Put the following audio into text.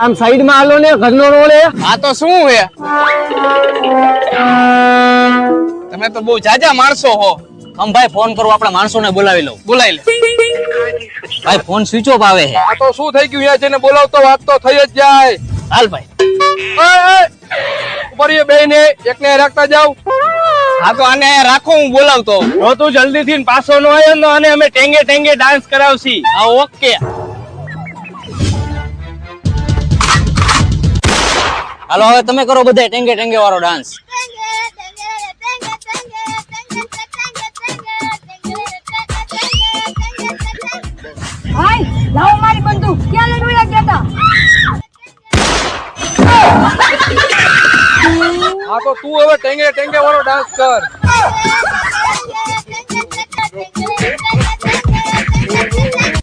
આમ સાઈડ માં હાલો ને, ઘરનો રોડ હે. આ તો શું હે? તમે તો બહુ જાજા માણસો હો. આમ ભાઈ ફોન કરો, આપણા માણસોને બોલાવી લઉં. બોલાઈ લે. ભાઈ ફોન સ્વિચ ઓફ આવે છે. આ તો શું થઈ ગયું? અહીંયા જઈને બોલાવતો વાત તો થઈ જ જાય. હાલ ભાઈ. ઉપર એ બેને એકને રાખતા જાવ. હા તો આને રાખો, હું બોલાવતો. જો તું જલ્દી થી પાછો નો આવ્યો ને, અને અમે ટેંગે ટેંગે ડાન્સ કરાવશી. હા ઓકે. હાલો હવે તમે કરો બધા ટેંગે ટેંગે વાળો ડાન્સ. ભાઈ લાવો મારી બંદૂક. ક્યાં લઈને ઉડા ગયા હા તો તું હવે ટેંગે ટેંગે વાળો ડાન્સ કર. હતા?